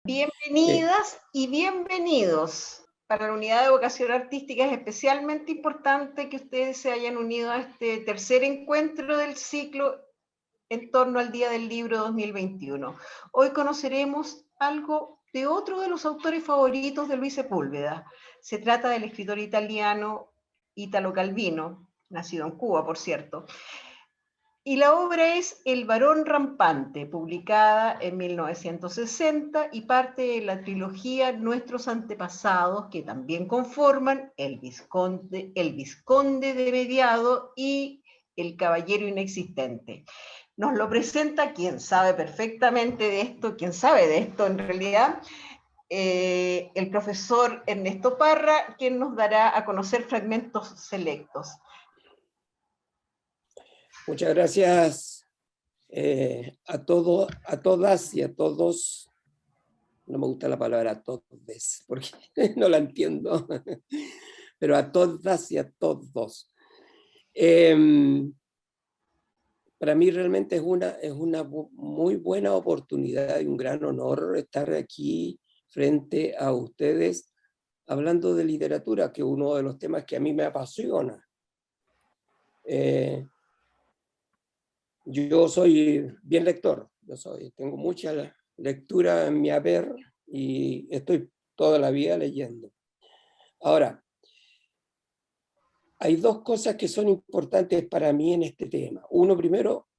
Bienvenidas y bienvenidos. Para la unidad de vocación artística es especialmente importante que ustedes se hayan unido a este tercer encuentro del ciclo en torno al Día del Libro 2021. Hoy conoceremos algo de otro de los autores favoritos de Luis Sepúlveda. Se trata del escritor italiano Italo Calvino, nacido en Cuba, por cierto. Y la obra es El varón rampante, publicada en 1960 y parte de la trilogía Nuestros antepasados, que también conforman El Vizconde de Mediado y El caballero inexistente. Nos lo presenta quien sabe perfectamente de esto, quien sabe de esto en realidad, el profesor Ernesto Parra, quien nos dará a conocer fragmentos selectos. Muchas gracias a todas y a todos. No me gusta la palabra todos, porque no la entiendo, pero a todas y a todos. Para mí realmente es una muy buena oportunidad y un gran honor estar aquí frente a ustedes hablando de literatura, que es uno de los temas que a mí me apasiona. Yo soy bien lector, tengo mucha lectura en mi haber y estoy toda la vida leyendo. Ahora, hay dos cosas que son importantes para mí en este tema. Uno primero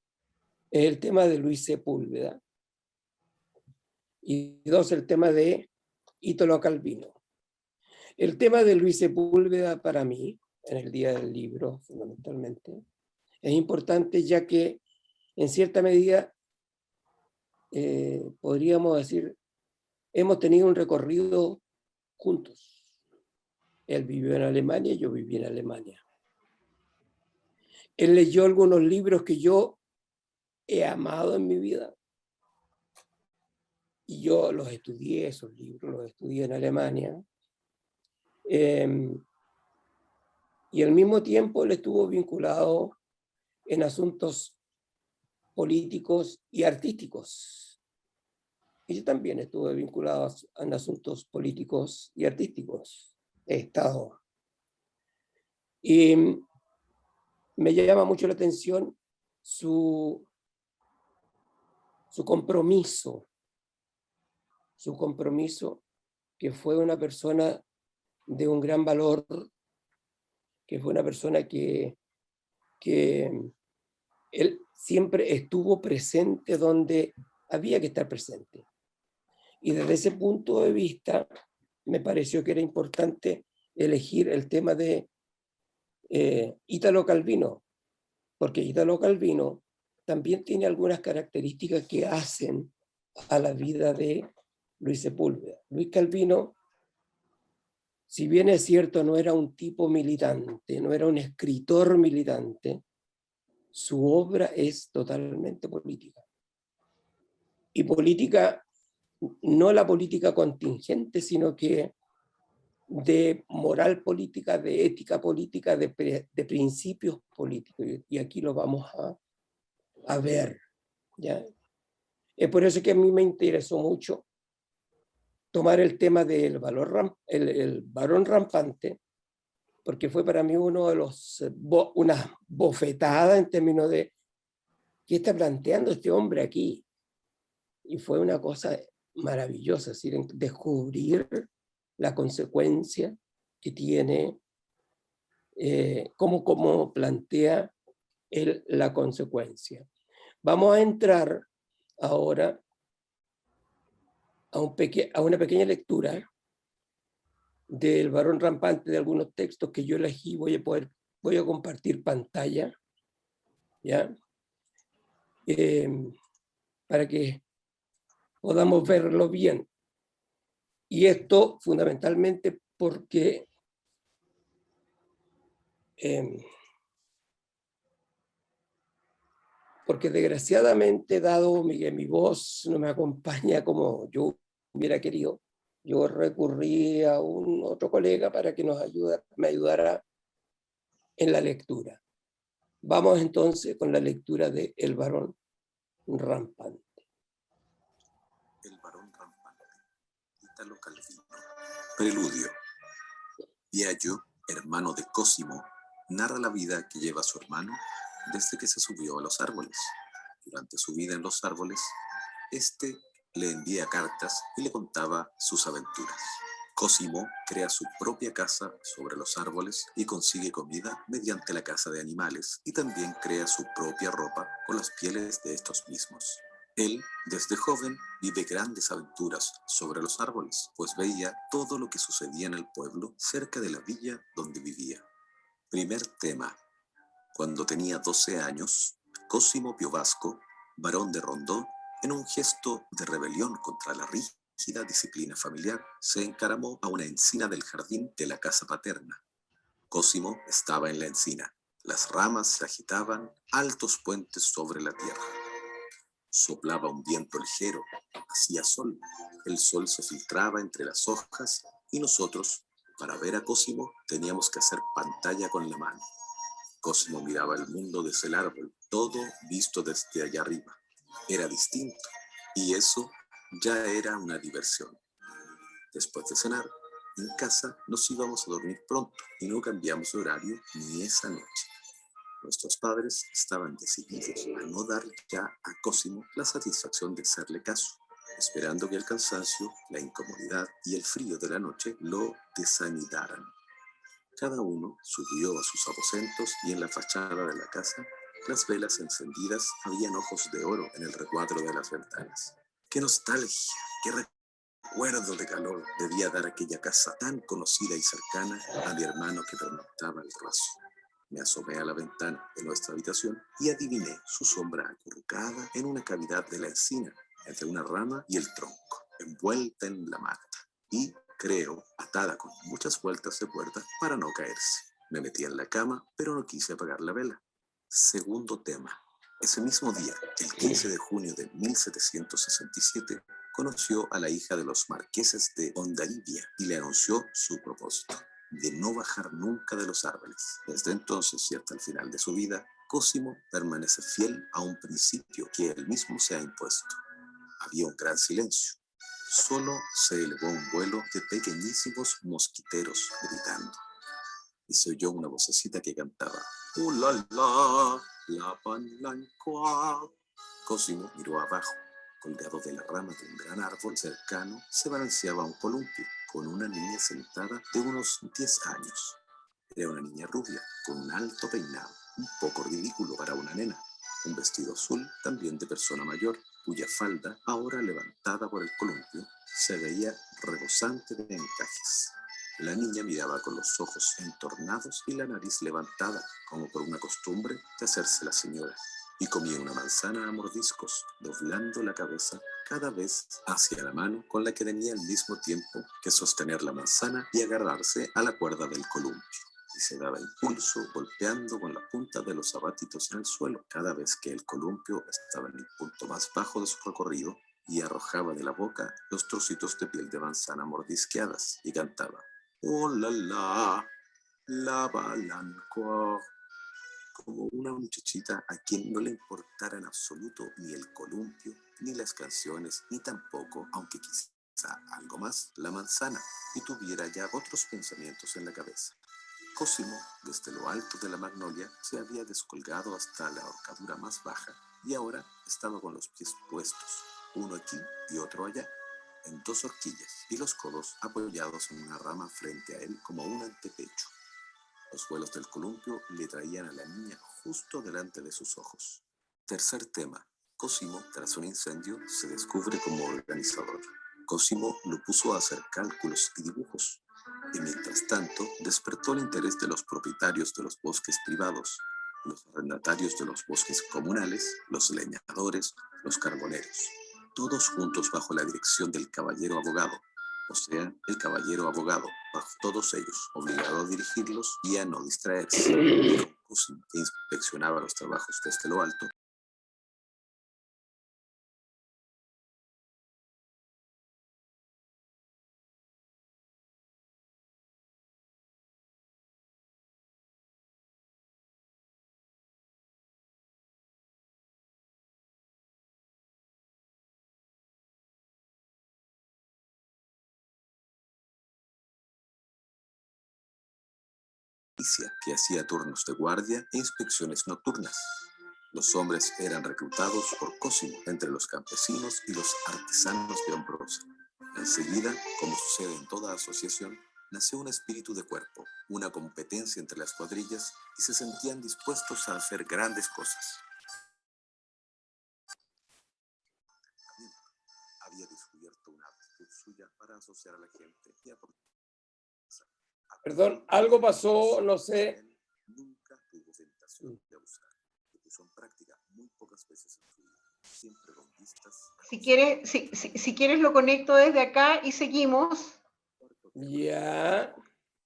es el tema de Luis Sepúlveda y dos, el tema de Italo Calvino. El tema de Luis Sepúlveda para mí, en el Día del Libro fundamentalmente, es importante ya que en cierta medida podríamos decir, hemos tenido un recorrido juntos. Él vivió en Alemania, yo viví en Alemania. Él leyó algunos libros que yo he amado en mi vida. Y yo los estudié, esos libros, los estudié en Alemania. Y al mismo tiempo él estuvo vinculado en asuntos políticos y artísticos. Y yo también estuve vinculado en asuntos políticos y artísticos. He estado. Y me llama mucho la atención su compromiso, que fue una persona de un gran valor, que fue una persona que él siempre estuvo presente donde había que estar presente. Y desde ese punto de vista, me pareció que era importante elegir el tema de Italo Calvino, porque Italo Calvino también tiene algunas características que hacen a la vida de Luis Sepúlveda. Luis Calvino, si bien es cierto, no era un tipo militante, no era un escritor militante, su obra es totalmente política. Y política, no la política contingente, sino que de moral política, de ética política, de principios políticos. Y aquí lo vamos a ver, ¿ya? Es por eso que a mí me interesó mucho tomar el tema del el varón rampante, porque fue para mí uno de una bofetada en términos de qué está planteando este hombre aquí. Y fue una cosa maravillosa, es decir, descubrir la consecuencia que tiene, cómo plantea él la consecuencia. Vamos a entrar ahora a una pequeña lectura del varón rampante de algunos textos que yo elegí. Voy a compartir pantalla, ¿ya? Para que podamos verlo bien. Y esto fundamentalmente porque desgraciadamente, dado que mi voz no me acompaña como yo hubiera querido, yo recurrí a un otro colega para que me ayudara en la lectura. Vamos entonces con la lectura de El varón rampante. El varón rampante. Italo Calvino. Preludio. Biagio, hermano de Cosimo, narra la vida que lleva su hermano desde que se subió a los árboles. Durante su vida en los árboles, este le envía cartas y le contaba sus aventuras. Cosimo crea su propia casa sobre los árboles y consigue comida mediante la caza de animales, y también crea su propia ropa con las pieles de estos mismos. Él, desde joven, vive grandes aventuras sobre los árboles, pues veía todo lo que sucedía en el pueblo cerca de la villa donde vivía. Primer tema. Cuando tenía 12 años, Cosimo Piovasco, barón de Rondó, en un gesto de rebelión contra la rígida disciplina familiar, se encaramó a una encina del jardín de la casa paterna. Cosimo estaba en la encina. Las ramas se agitaban, altos puentes sobre la tierra. Soplaba un viento ligero, hacía sol. El sol se filtraba entre las hojas y nosotros, para ver a Cosimo, teníamos que hacer pantalla con la mano. Cosimo miraba el mundo desde el árbol, todo visto desde allá arriba. Era distinto, y eso ya era una diversión. Después de cenar, en casa nos íbamos a dormir pronto y no cambiamos de horario ni esa noche. Nuestros padres estaban decididos a no dar ya a Cosimo la satisfacción de hacerle caso, esperando que el cansancio, la incomodidad y el frío de la noche lo desanidaran. Cada uno subió a sus aposentos y en la fachada de la casa, las velas encendidas, habían ojos de oro en el recuadro de las ventanas. ¡Qué nostalgia! ¡Qué recuerdo de calor debía dar aquella casa tan conocida y cercana a mi hermano que pernoctaba el raso! Me asomé a la ventana de nuestra habitación y adiviné su sombra acurrucada en una cavidad de la encina, entre una rama y el tronco, envuelta en la mata, y, creo, atada con muchas vueltas de cuerda para no caerse. Me metí en la cama, pero no quise apagar la vela. Segundo tema. Ese mismo día, el 15 de junio de 1767, conoció a la hija de los marqueses de Hondarribia y le anunció su propósito de no bajar nunca de los árboles. Desde entonces y hasta el final de su vida, Cosimo permanece fiel a un principio que él mismo se ha impuesto. Había un gran silencio. Solo se elevó un vuelo de pequeñísimos mosquiteros gritando. Y se oyó una vocecita que cantaba: ¡Oh, la palancoa! Cosimo miró abajo. Colgado de la rama de un gran árbol cercano, se balanceaba un columpio con una niña sentada de unos 10 años. Era una niña rubia, con un alto peinado, un poco ridículo para una nena, un vestido azul, también de persona mayor, cuya falda, ahora levantada por el columpio, se veía rebosante de encajes. La niña miraba con los ojos entornados y la nariz levantada, como por una costumbre de hacerse la señora, y comía una manzana a mordiscos, doblando la cabeza cada vez hacia la mano con la que tenía al mismo tiempo que sostener la manzana y agarrarse a la cuerda del columpio. Y se daba impulso golpeando con la punta de los zapatitos en el suelo cada vez que el columpio estaba en el punto más bajo de su recorrido, y arrojaba de la boca los trocitos de piel de manzana mordisqueadas y cantaba: ¡Oh, la balancoa! Como una muchachita a quien no le importara en absoluto ni el columpio, ni las canciones, ni tampoco, aunque quizá algo más, la manzana, y tuviera ya otros pensamientos en la cabeza. Cosimo, desde lo alto de la magnolia, se había descolgado hasta la horcadura más baja y ahora estaba con los pies puestos, uno aquí y otro allá, en dos horquillas, y los codos apoyados en una rama frente a él como un antepecho. Los vuelos del columpio le traían a la niña justo delante de sus ojos. Tercer tema. Cosimo, tras un incendio, se descubre como organizador. Cosimo lo puso a hacer cálculos y dibujos, y mientras tanto despertó el interés de los propietarios de los bosques privados, los arrendatarios de los bosques comunales, los leñadores, los carboneros, todos juntos bajo la dirección del caballero abogado, o sea, el caballero abogado, bajo todos ellos, obligado a dirigirlos y a no distraerse. Cosimo, que inspeccionaba los trabajos desde lo alto, milicia que hacía turnos de guardia e inspecciones nocturnas. Los hombres eran reclutados por Cosimo entre los campesinos y los artesanos de Ambrosa. Enseguida, como sucede en toda asociación, nació un espíritu de cuerpo, una competencia entre las cuadrillas y se sentían dispuestos a hacer grandes cosas. Había descubierto una aptitud suya para asociar a la gente y aportar. Perdón, algo pasó, no sé. Nunca tuvo tentación de abusar. Lo puso en práctica muy pocas veces en su vida, siempre con vistas. Si quieres lo conecto desde acá y seguimos. Ya.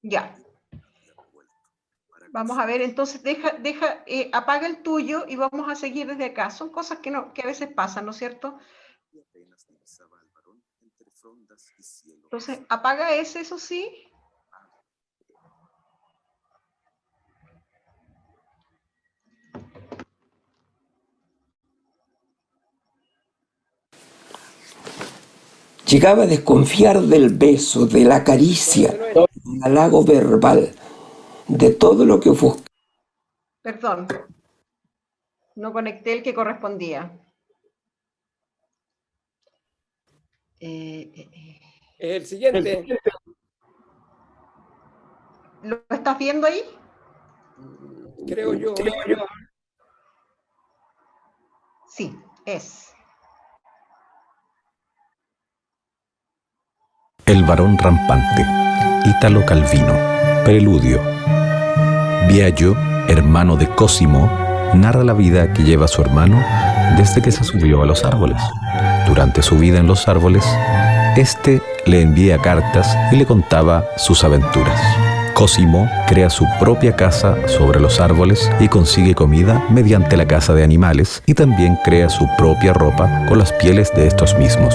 Ya. Vamos a ver, entonces apaga el tuyo y vamos a seguir desde acá. Son cosas que a veces pasan, ¿no es cierto? Entonces, apaga ese, eso sí. Llegaba a desconfiar del beso, de la caricia, del halago verbal, de todo lo que ofuscaba. Perdón, no conecté el que correspondía. El siguiente. ¿Lo estás viendo ahí? Creo yo. Sí, es. El varón rampante, Ítalo Calvino, Preludio. Biagio, hermano de Cosimo, narra la vida que lleva su hermano desde que se subió a los árboles. Durante su vida en los árboles, este le envía cartas y le contaba sus aventuras. Cosimo crea su propia casa sobre los árboles y consigue comida mediante la caza de animales, y también crea su propia ropa con las pieles de estos mismos.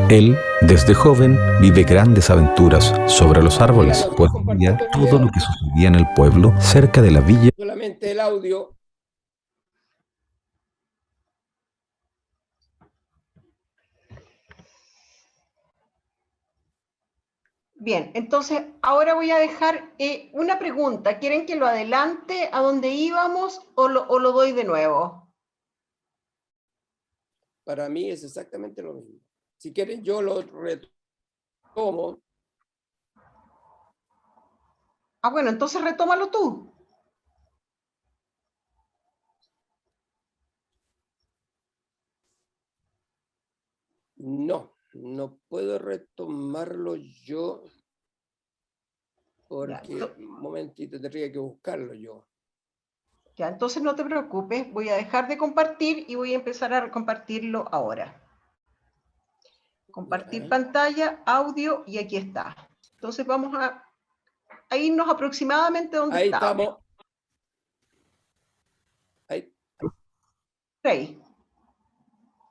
Él, desde joven, vive grandes aventuras sobre los árboles, pues veía todo lo que sucedía en el pueblo cerca de la villa. Solamente el audio. Bien, entonces ahora voy a dejar una pregunta. ¿Quieren que lo adelante a donde íbamos o lo doy de nuevo? Para mí es exactamente lo mismo. Si quieren, yo lo retomo. Ah, bueno, entonces retómalo tú. No puedo retomarlo yo porque, un momentito, tendría que buscarlo yo. Ya, entonces no te preocupes, voy a dejar de compartir y voy a empezar a compartirlo ahora. Compartir pantalla, audio, y aquí está. Entonces vamos a irnos aproximadamente donde ahí estamos. Ahí. Ahí.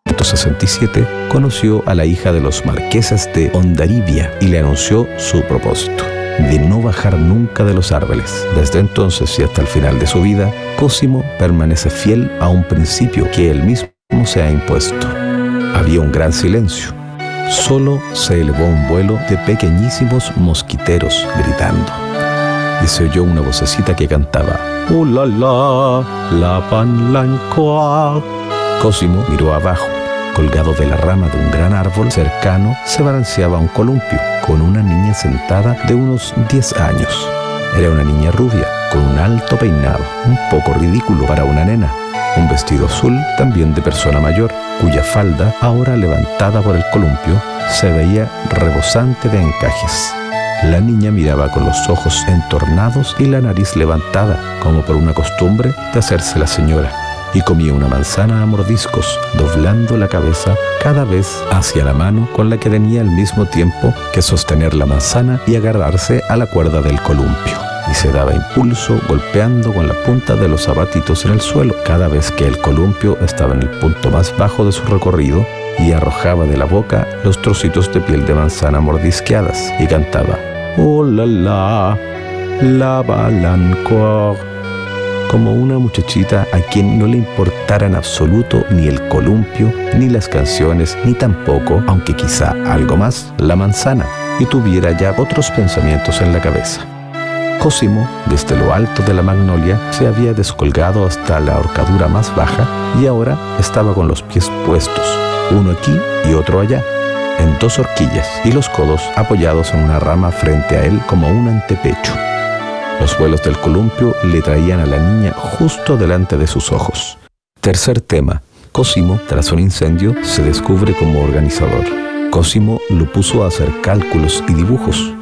En 1967 conoció a la hija de los marqueses de Hondarribia y le anunció su propósito de no bajar nunca de los árboles. Desde entonces y hasta el final de su vida, Cosimo permanece fiel a un principio que él mismo se ha impuesto. Había un gran silencio. Solo se elevó un vuelo de pequeñísimos mosquiteros gritando. Y se oyó una vocecita que cantaba "Oh la la pan lancoa". Cosimo miró abajo. Colgado de la rama de un gran árbol cercano se balanceaba un columpio con una niña sentada de unos 10 años. Era una niña rubia, con un alto peinado, un poco ridículo para una nena, un vestido azul también de persona mayor, cuya falda, ahora levantada por el columpio, se veía rebosante de encajes. La niña miraba con los ojos entornados y la nariz levantada, como por una costumbre de hacerse la señora, y comía una manzana a mordiscos, doblando la cabeza cada vez hacia la mano con la que tenía al mismo tiempo que sostener la manzana y agarrarse a la cuerda del columpio. Y se daba impulso golpeando con la punta de los zapatitos en el suelo cada vez que el columpio estaba en el punto más bajo de su recorrido, y arrojaba de la boca los trocitos de piel de manzana mordisqueadas y cantaba "Oh la balancoa", como una muchachita a quien no le importara en absoluto ni el columpio, ni las canciones, ni tampoco, aunque quizá algo más, la manzana, y tuviera ya otros pensamientos en la cabeza. Cosimo, desde lo alto de la magnolia, se había descolgado hasta la horcadura más baja y ahora estaba con los pies puestos, uno aquí y otro allá, en 2 horquillas, y los codos apoyados en una rama frente a él como un antepecho. Los vuelos del columpio le traían a la niña justo delante de sus ojos. Tercer tema. Cosimo, tras un incendio, se descubre como organizador. Cosimo lo puso a hacer cálculos y dibujos,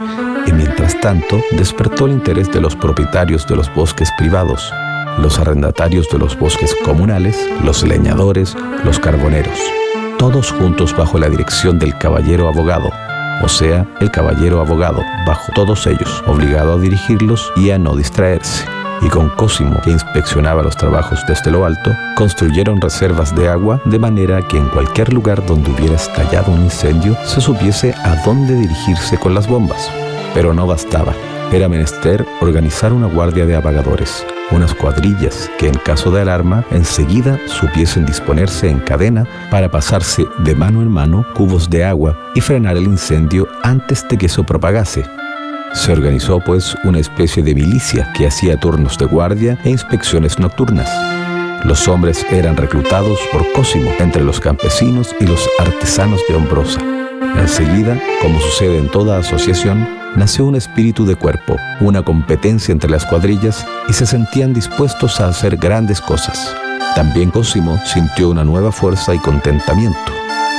y mientras tanto despertó el interés de los propietarios de los bosques privados, los arrendatarios de los bosques comunales, los leñadores, los carboneros, todos juntos bajo la dirección del caballero abogado, o sea, el caballero abogado, bajo todos ellos, obligado a dirigirlos y a no distraerse. Y con Cosimo, que inspeccionaba los trabajos desde lo alto, construyeron reservas de agua de manera que en cualquier lugar donde hubiera estallado un incendio se supiese a dónde dirigirse con las bombas. Pero no bastaba. Era menester organizar una guardia de apagadores, unas cuadrillas que en caso de alarma enseguida supiesen disponerse en cadena para pasarse de mano en mano cubos de agua y frenar el incendio antes de que se propagase. Se organizó pues una especie de milicia que hacía turnos de guardia e inspecciones nocturnas. Los hombres eran reclutados por Cosimo entre los campesinos y los artesanos de Hombrosa. Enseguida, como sucede en toda asociación, nació un espíritu de cuerpo, una competencia entre las cuadrillas y se sentían dispuestos a hacer grandes cosas. También Cosimo sintió una nueva fuerza y contentamiento.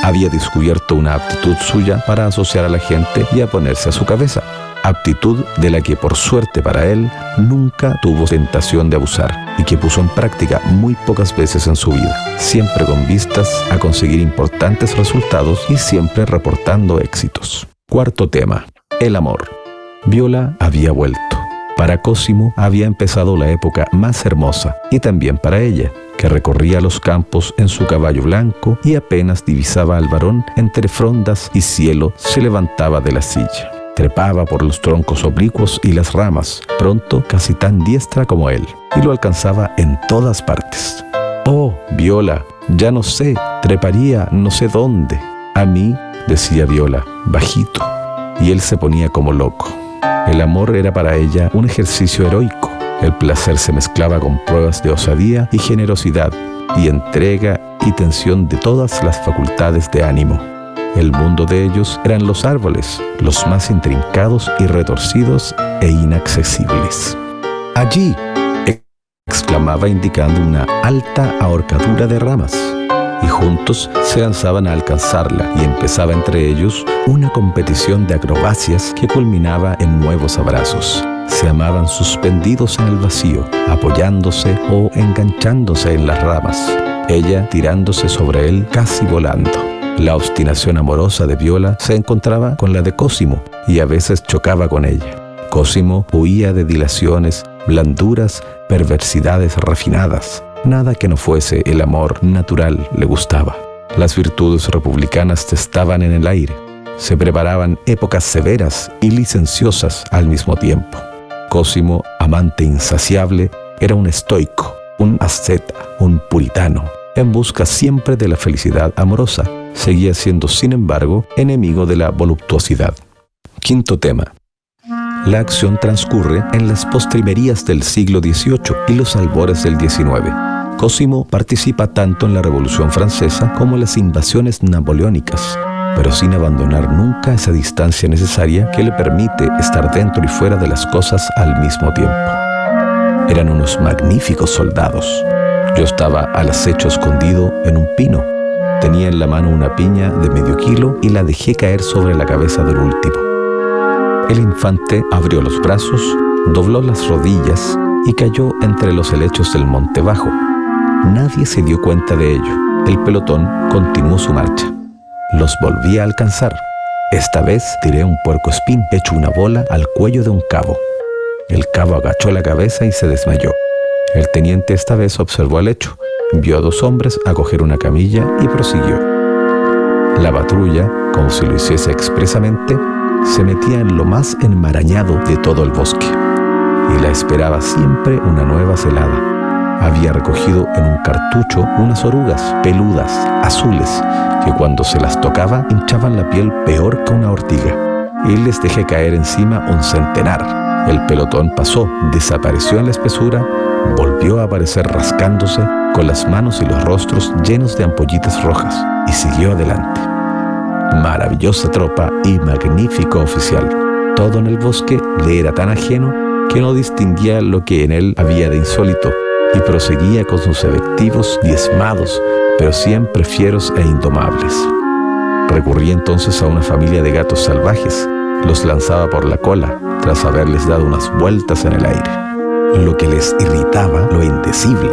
Había descubierto una aptitud suya para asociar a la gente y a ponerse a su cabeza. Aptitud de la que por suerte para él nunca tuvo tentación de abusar y que puso en práctica muy pocas veces en su vida, siempre con vistas a conseguir importantes resultados y siempre reportando éxitos. Cuarto tema, el amor. Viola había vuelto. Para Cosimo había empezado la época más hermosa y también para ella, que recorría los campos en su caballo blanco y apenas divisaba al varón entre frondas y cielo se levantaba de la silla. Trepaba por los troncos oblicuos y las ramas, pronto casi tan diestra como él, y lo alcanzaba en todas partes. «Oh, Viola, ya no sé, treparía no sé dónde». «A mí», decía Viola, bajito, y él se ponía como loco. El amor era para ella un ejercicio heroico. El placer se mezclaba con pruebas de osadía y generosidad, y entrega y tensión de todas las facultades de ánimo. El mundo de ellos eran los árboles, los más intrincados y retorcidos e inaccesibles. «Allí», exclamaba indicando una alta ahorcadura de ramas, y juntos se lanzaban a alcanzarla y empezaba entre ellos una competición de acrobacias que culminaba en nuevos abrazos. Se amaban suspendidos en el vacío, apoyándose o enganchándose en las ramas, ella tirándose sobre él casi volando. La obstinación amorosa de Viola se encontraba con la de Cosimo y a veces chocaba con ella. Cosimo huía de dilaciones, blanduras, perversidades refinadas. Nada que no fuese el amor natural le gustaba. Las virtudes republicanas estaban en el aire. Se preparaban épocas severas y licenciosas al mismo tiempo. Cosimo, amante insaciable, era un estoico, un asceta, un puritano, en busca siempre de la felicidad amorosa. Seguía siendo, sin embargo, enemigo de la voluptuosidad. Quinto tema. La acción transcurre en las postrimerías del siglo XVIII y los albores del XIX. Cosimo participa tanto en la Revolución Francesa como en las invasiones napoleónicas, pero sin abandonar nunca esa distancia necesaria que le permite estar dentro y fuera de las cosas al mismo tiempo. Eran unos magníficos soldados. Yo estaba al acecho escondido en un pino. Tenía en la mano una piña de medio kilo y la dejé caer sobre la cabeza del último. El infante abrió los brazos, dobló las rodillas y cayó entre los helechos del monte bajo. Nadie se dio cuenta de ello. El pelotón continuó su marcha. Los volví a alcanzar. Esta vez tiré un puercoespín hecho una bola al cuello de un cabo. El cabo agachó la cabeza y se desmayó. El teniente esta vez observó el hecho, vio a 2 hombres a coger una camilla y prosiguió. La patrulla, como si lo hiciese expresamente, se metía en lo más enmarañado de todo el bosque y la esperaba siempre una nueva celada. Había recogido en un cartucho unas orugas peludas, azules, que cuando se las tocaba hinchaban la piel peor que una ortiga, y les dejé caer encima un centenar. El pelotón pasó, desapareció en la espesura, volvió a aparecer rascándose, con las manos y los rostros llenos de ampollitas rojas, y siguió adelante. Maravillosa tropa y magnífico oficial. Todo en el bosque le era tan ajeno que no distinguía lo que en él había de insólito, y proseguía con sus efectivos diezmados, pero siempre fieros e indomables. Recurría entonces a una familia de gatos salvajes, los lanzaba por la cola, tras haberles dado unas vueltas en el aire. Lo que les irritaba, lo indecible.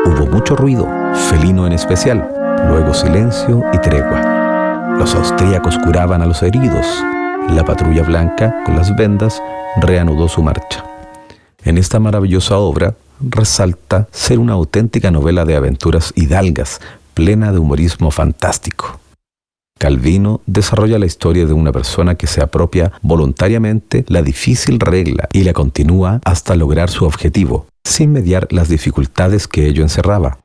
Hubo mucho ruido, felino en especial, luego silencio y tregua. Los austríacos curaban a los heridos. La patrulla blanca, con las vendas, reanudó su marcha. En esta maravillosa obra resalta ser una auténtica novela de aventuras hidalgas, plena de humorismo fantástico. Calvino desarrolla la historia de una persona que se apropia voluntariamente la difícil regla y la continúa hasta lograr su objetivo, sin mediar las dificultades que ello encerraba.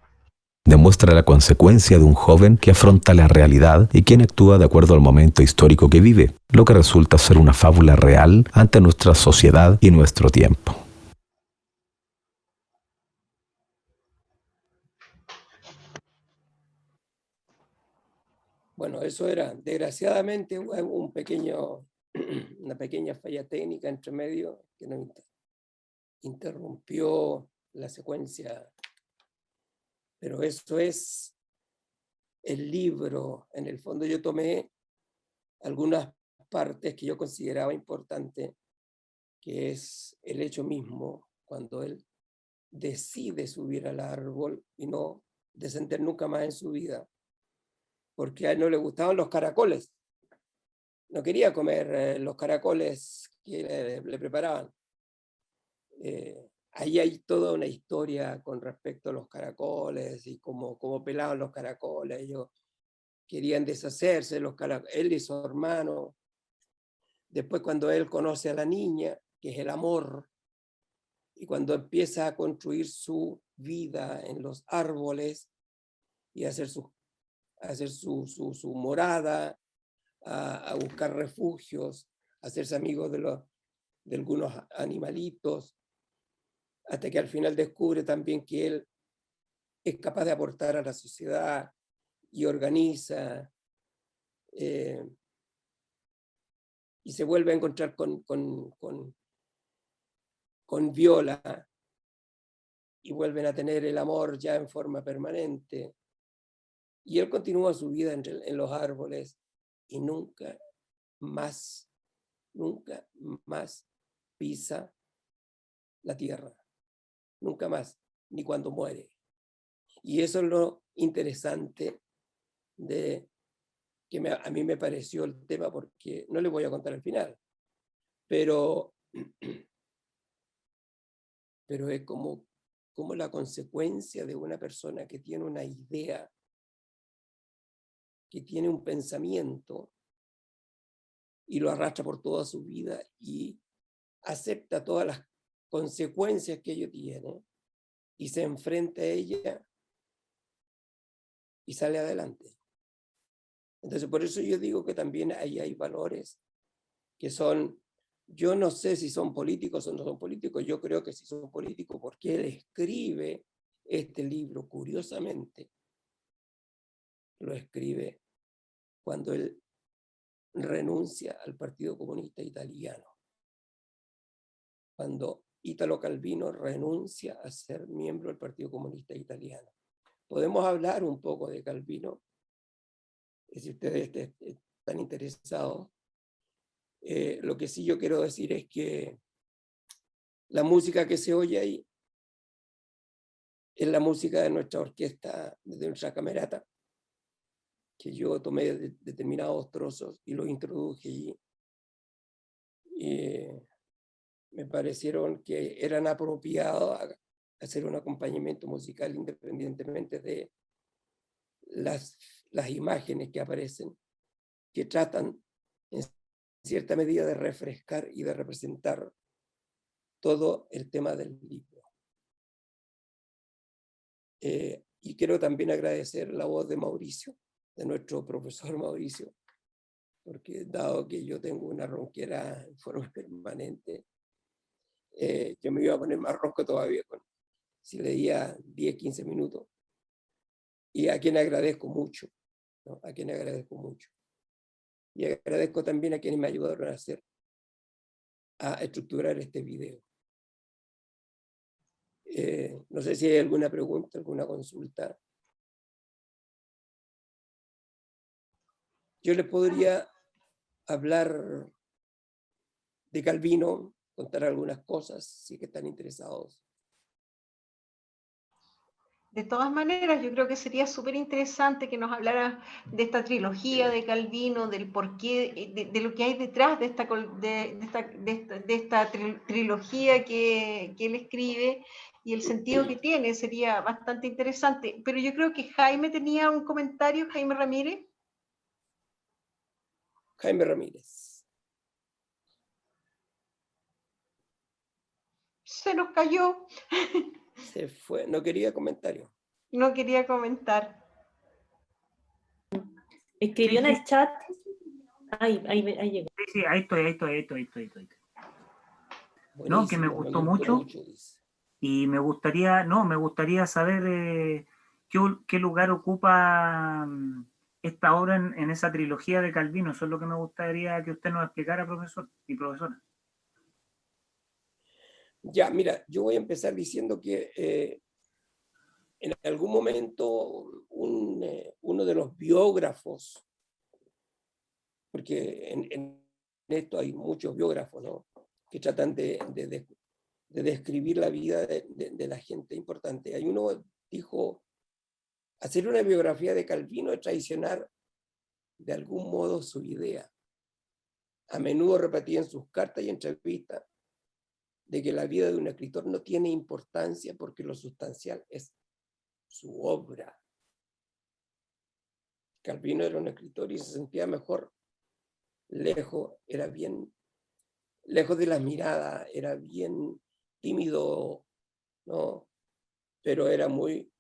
Demuestra la consecuencia de un joven que afronta la realidad y quien actúa de acuerdo al momento histórico que vive, lo que resulta ser una fábula real ante nuestra sociedad y nuestro tiempo. Bueno, eso era, desgraciadamente, una pequeña falla técnica entre medio que nos interrumpió la secuencia, pero eso es el libro. En el fondo yo tomé algunas partes que yo consideraba importantes, que es el hecho mismo, cuando él decide subir al árbol y no descender nunca más en su vida, porque a él no le gustaban los caracoles. No quería comer los caracoles que le preparaban. Ahí hay toda una historia con respecto a los caracoles y cómo pelaban los caracoles. Ellos querían deshacerse de los caracoles, él y su hermano. Después, cuando él conoce a la niña, que es el amor, y cuando empieza a construir su vida en los árboles y a hacer su morada, a buscar refugios, a hacerse amigos de algunos animalitos, hasta que al final descubre también que él es capaz de aportar a la sociedad y organiza, y se vuelve a encontrar con Viola, y vuelven a tener el amor ya en forma permanente. Y él continúa su vida en los árboles y nunca más pisa la tierra. Nunca más, ni cuando muere. Y eso es lo interesante de que a mí me pareció el tema, porque no le voy a contar el final, pero es como la consecuencia de una persona que tiene una idea, que tiene un pensamiento y lo arrastra por toda su vida y acepta todas las consecuencias que ello tiene y se enfrenta a ella y sale adelante. Entonces, por eso yo digo que también ahí hay valores que son, yo no sé si son políticos o no son políticos, yo creo que sí son políticos, porque él escribe este libro, curiosamente, lo escribe cuando él renuncia al Partido Comunista Italiano, cuando Italo Calvino renuncia a ser miembro del Partido Comunista Italiano. Podemos hablar un poco de Calvino, si ustedes están interesados. Lo que sí yo quiero decir es que la música que se oye ahí es la música de nuestra orquesta, de nuestra camerata, que yo tomé determinados trozos y los introduje allí. Me parecieron que eran apropiados a hacer un acompañamiento musical independientemente de las imágenes que aparecen, que tratan en cierta medida de refrescar y de representar todo el tema del libro. Y quiero también agradecer la voz de Mauricio, de nuestro profesor Mauricio, porque dado que yo tengo una ronquera en forma permanente, yo me iba a poner más ronco todavía si leía 10, 15 minutos. Y a quien agradezco mucho, ¿no? A quien agradezco mucho. Y agradezco también a quienes me ayudaron a estructurar este video. No sé si hay alguna pregunta, alguna consulta. Yo les podría hablar de Calvino, contar algunas cosas, si que están interesados. De todas maneras, yo creo que sería súper interesante que nos hablara de esta trilogía de Calvino, del porqué, de lo que hay detrás de esta trilogía que él escribe y el sentido que tiene. Sería bastante interesante. Pero yo creo que Jaime tenía un comentario, Jaime Ramírez. Jaime Ramírez. Se nos cayó. Se fue, no quería comentario. No quería comentar. Escribió en el chat. Ahí llegó. Sí, ahí estoy. No, que me gustó mucho y me gustaría saber qué lugar ocupa esta obra en esa trilogía de Calvino. Eso es lo que me gustaría que usted nos explicara, profesor y profesora. Ya, mira, yo voy a empezar diciendo que en algún momento uno de los biógrafos, porque en esto hay muchos biógrafos, ¿no?, que tratan de describir la vida de la gente importante. Hay uno dijo, hacer una biografía de Calvino es traicionar de algún modo su idea. A menudo repetía en sus cartas y entrevistas de que la vida de un escritor no tiene importancia porque lo sustancial es su obra. Calvino era un escritor y se sentía mejor lejos, era bien lejos de la mirada, era bien tímido, ¿no? Pero era un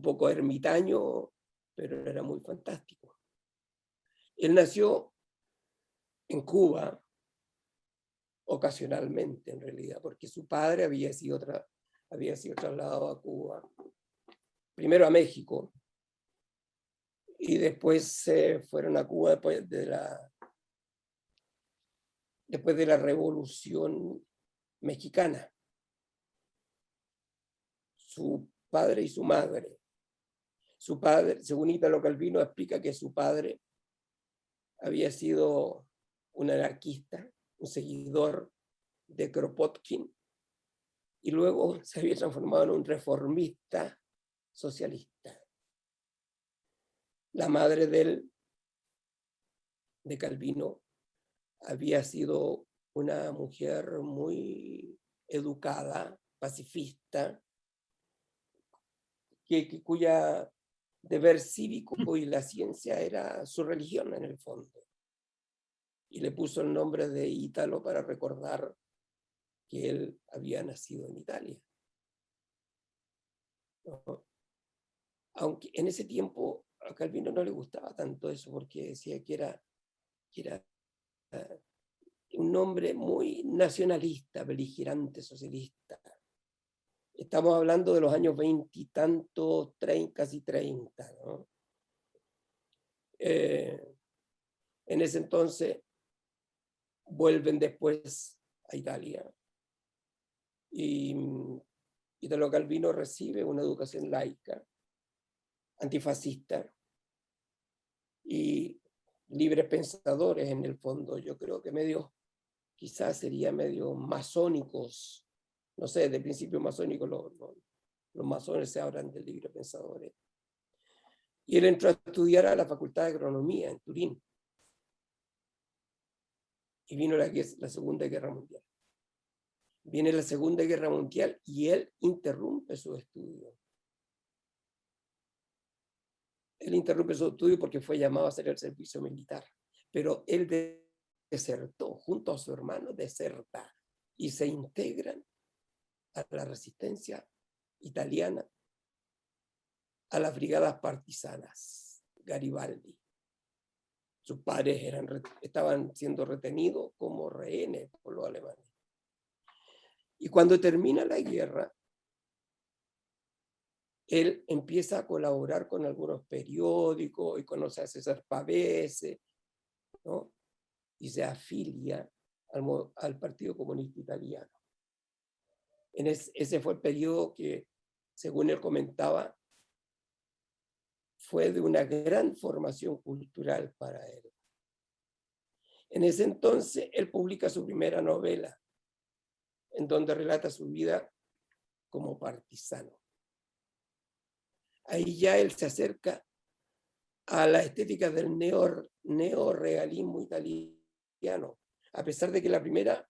poco ermitaño, pero era muy fantástico. Él nació en Cuba, ocasionalmente en realidad, porque su padre había sido trasladado a Cuba, primero a México, y después se fueron a Cuba después de la Revolución Mexicana. Su padre y su madre. Su padre, según Italo Calvino, explica que su padre había sido un anarquista, un seguidor de Kropotkin, y luego se había transformado en un reformista socialista. La madre de Calvino había sido una mujer muy educada, pacifista, cuya deber cívico y la ciencia era su religión en el fondo. Y le puso el nombre de Ítalo para recordar que él había nacido en Italia. ¿No? Aunque en ese tiempo a Calvino no le gustaba tanto eso, porque decía que era un nombre muy nacionalista, beligerante, socialista. Estamos hablando de los años 20 y tanto, casi 30, ¿no? En ese entonces vuelven después a Italia y Italo Calvino recibe una educación laica, antifascista y libres pensadores en el fondo. Yo creo que quizás sería medio masónicos, no sé, de principio masónico los masones se hablan de libres pensadores. Y él entró a estudiar a la Facultad de Agronomía en Turín. Y vino la Segunda Guerra Mundial. Viene la Segunda Guerra Mundial y él interrumpe su estudio. Él interrumpe su estudio porque fue llamado a hacer el servicio militar. Pero él desertó, junto a su hermano, deserta y se integran a la resistencia italiana, a las brigadas partisanas, Garibaldi. Sus padres estaban siendo retenidos como rehenes por los alemanes. Y cuando termina la guerra, él empieza a colaborar con algunos periódicos y conoce a César Pavese, ¿no? Y se afilia al Partido Comunista Italiano. Ese fue el periodo que, según él comentaba, fue de una gran formación cultural para él. En ese entonces, él publica su primera novela, en donde relata su vida como partisano. Ahí ya él se acerca a la estética del neorrealismo italiano, a pesar de que la primera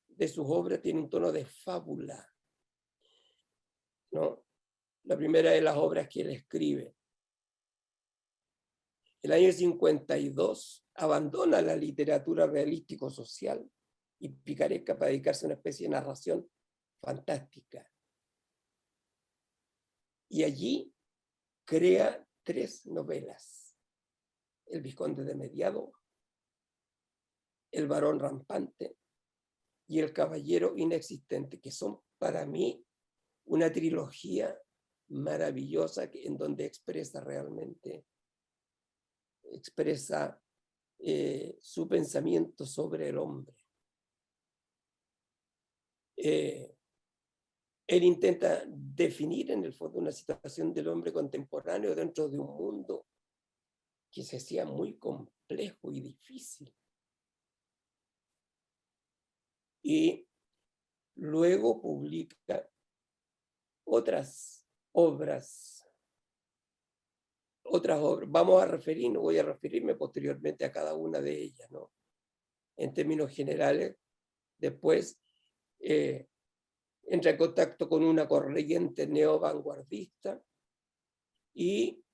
de sus obras tiene un tono de fábula, ¿no? La primera de las obras que él escribe. El año 52 abandona la literatura realístico-social y picaresca para dedicarse a una especie de narración fantástica. Y allí crea 3 novelas: El Vizconde de Mediado, El Varón Rampante y El Caballero Inexistente, que son para mí una trilogía maravillosa en donde expresa realmente, su pensamiento sobre el hombre. Él intenta definir en el fondo una situación del hombre contemporáneo dentro de un mundo que se hacía muy complejo y difícil. Y luego publica otras obras. Voy a referirme posteriormente a cada una de ellas, ¿no? En términos generales, después entra en contacto con una corriente neovanguardista y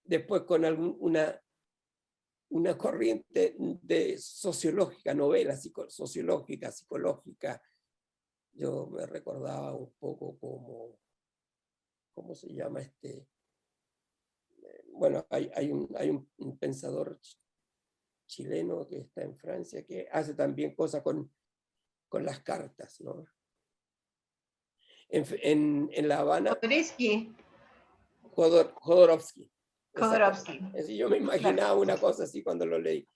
después con una corriente de sociológica, novelas sociológica, psicológica. Yo me recordaba un poco ¿cómo se llama este? Bueno, hay un pensador chileno que está en Francia que hace también cosas con las cartas, ¿no? En La Habana. Jodorowsky. Así yo me imaginaba una cosa así cuando lo leí.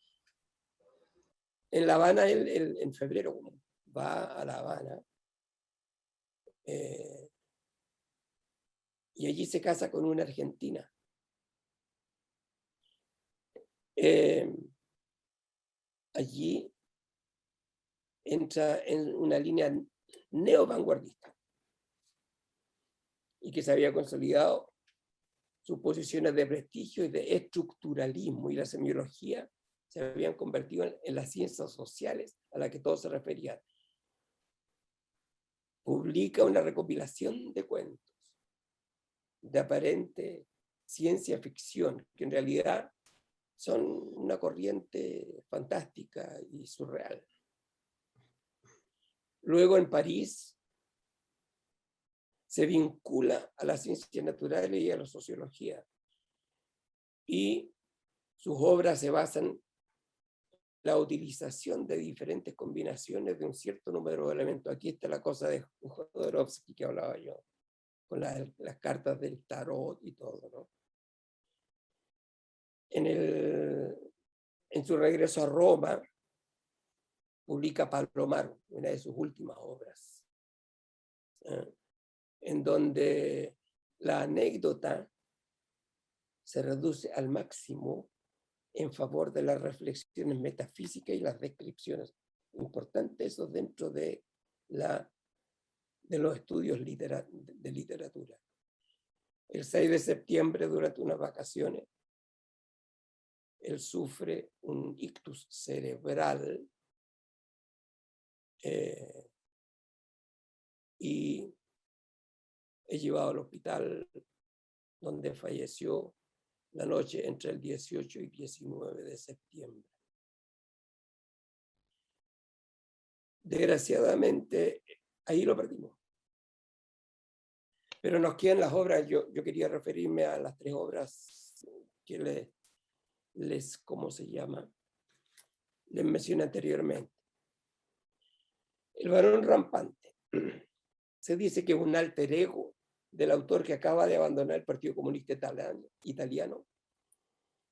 En La Habana, él en febrero va a La Habana y allí se casa con una argentina. Allí entra en una línea neovanguardista y que se había consolidado sus posiciones de prestigio y de estructuralismo, y la semiología se habían convertido en las ciencias sociales a las que todos se referían. Publica una recopilación de cuentos de aparente ciencia ficción, que en realidad son una corriente fantástica y surreal. Luego en París se vincula a las ciencias naturales y a la sociología. Y sus obras se basan en la utilización de diferentes combinaciones de un cierto número de elementos. Aquí está la cosa de Jodorowsky que hablaba yo, con las cartas del tarot y todo, ¿no? En su regreso a Roma, publica Palomar, una de sus últimas obras, en donde la anécdota se reduce al máximo en favor de las reflexiones metafísicas y las descripciones. Importante eso dentro de los estudios de literatura. El 6 de septiembre, durante unas vacaciones, él sufre un ictus cerebral y es llevado al hospital, donde falleció la noche entre el 18 y 19 de septiembre. Desgraciadamente, ahí lo perdimos. Pero nos quedan las obras. Yo quería referirme a las 3 obras que ¿cómo se llama? Les mencioné anteriormente. El Varón Rampante se dice que es un alter ego del autor que acaba de abandonar el Partido Comunista Italiano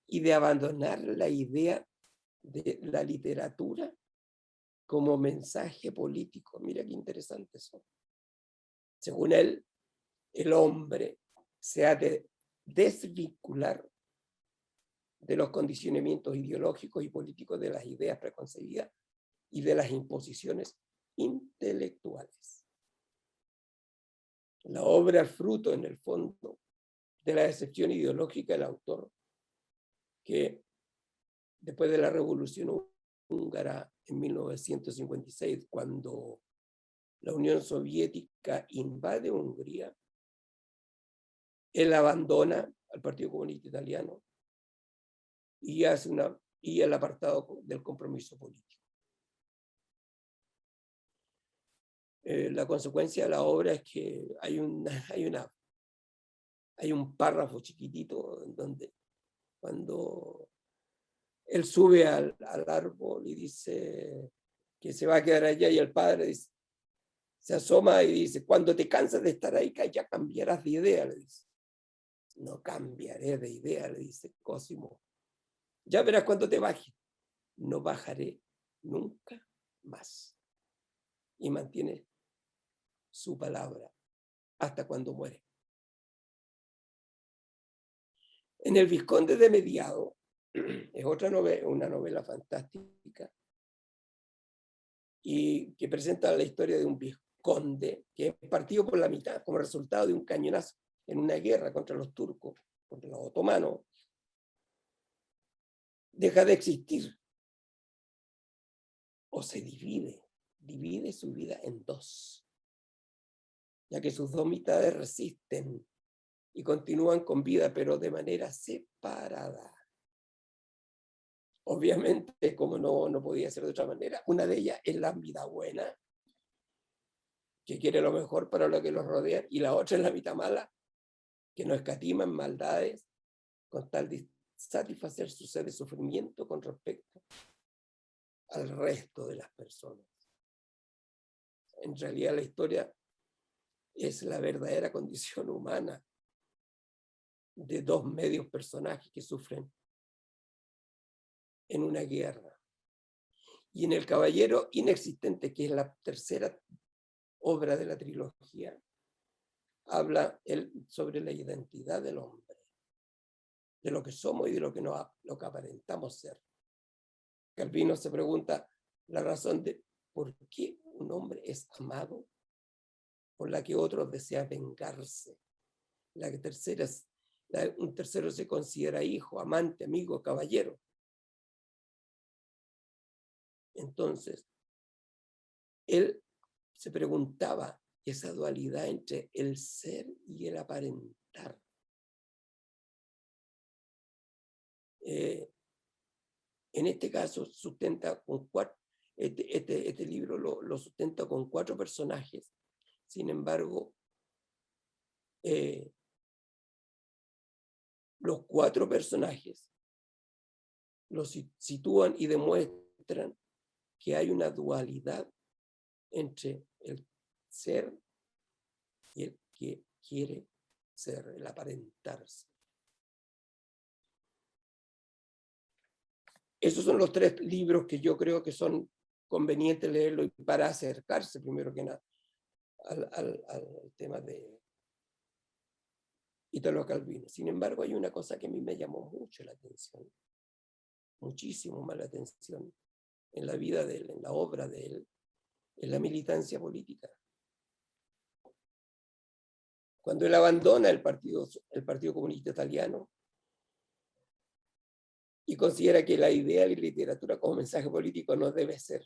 y de abandonar la idea de la literatura como mensaje político. Mira qué interesante eso. Según él, el hombre se ha de desvincular de los condicionamientos ideológicos y políticos de las ideas preconcebidas y de las imposiciones intelectuales. La obra es fruto, en el fondo, de la decepción ideológica del autor, que después de la Revolución Húngara en 1956, cuando la Unión Soviética invade Hungría, él abandona al Partido Comunista Italiano y hace el apartado del compromiso político. La consecuencia de la obra es que hay un párrafo chiquitito en donde cuando él sube al árbol y dice que se va a quedar allá, y el padre dice, se asoma y dice, cuando te cansas de estar ahí, ya cambiarás de idea, le dice. No cambiaré de idea, le dice Cosimo. Ya verás cuando te bajes. No bajaré nunca más. Y mantiene su palabra hasta cuando muere. En El Vizconde de Mediado, es otra novela, una novela fantástica, y que presenta la historia de un vizconde que es partido por la mitad como resultado de un cañonazo en una guerra contra los turcos, contra los otomanos. Deja de existir o se divide su vida en dos, ya que sus dos mitades resisten y continúan con vida, pero de manera separada. Obviamente, como no podía ser de otra manera, una de ellas es la mitad buena, que quiere lo mejor para lo que los rodea, y la otra es la mitad mala, que no escatima en maldades con tal de satisfacer su sed de sufrimiento con respecto al resto de las personas. En realidad la historia es la verdadera condición humana de dos medios personajes que sufren en una guerra. Y en El Caballero Inexistente, que es la tercera obra de la trilogía, habla él sobre la identidad del hombre, de lo que somos y de lo que aparentamos ser. Calvino se pregunta la razón de por qué un hombre es amado, por la que otro desea vengarse. Un tercero se considera hijo, amante, amigo, caballero. Entonces, él se preguntaba esa dualidad entre el ser y el aparentar. En este caso, sustenta con este libro lo sustenta con 4 personajes. Sin embargo, los 4 personajes los sitúan y demuestran que hay una dualidad entre el ser y el que quiere ser, el aparentarse. Esos son los 3 libros que yo creo que son convenientes leerlo para acercarse primero que nada al tema de Italo Calvino. Sin embargo, hay una cosa que a mí me llamó mucho la atención, muchísimo más la atención en la vida de él, en la obra de él, en la militancia política. Cuando él abandona el Partido Comunista Italiano y considera que la idea de la literatura como mensaje político no debe ser.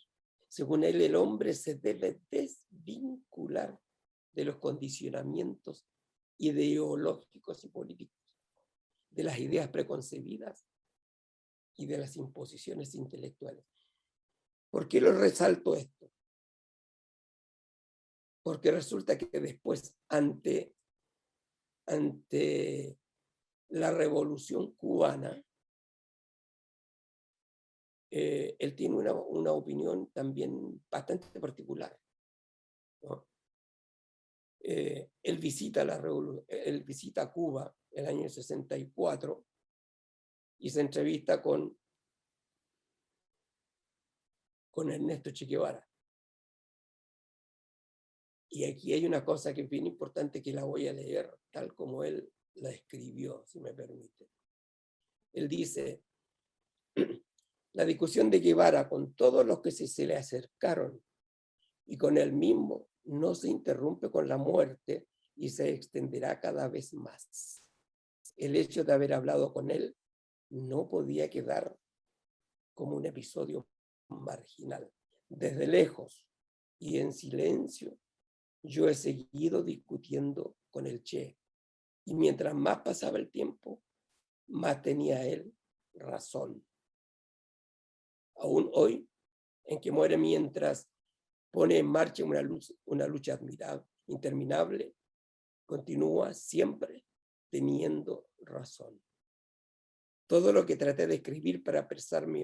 Según él, el hombre se debe desvincular de los condicionamientos ideológicos y políticos, de las ideas preconcebidas y de las imposiciones intelectuales. ¿Por qué lo resalto esto? Porque resulta que después, ante la Revolución Cubana, él tiene una opinión también bastante particular, ¿no? él visita a Cuba el año 64 y se entrevista con Ernesto Che Guevara. Y aquí hay una cosa que es bien importante que la voy a leer tal como él la escribió, si me permite. Él dice: la discusión de Guevara con todos los que se le acercaron y con él mismo no se interrumpe con la muerte y se extenderá cada vez más. El hecho de haber hablado con él no podía quedar como un episodio marginal. Desde lejos y en silencio, yo he seguido discutiendo con el Che, y mientras más pasaba el tiempo, más tenía él razón. Aún hoy, en que muere mientras pone en marcha una lucha interminable, continúa siempre teniendo razón. Todo lo que traté de escribir para expresar mi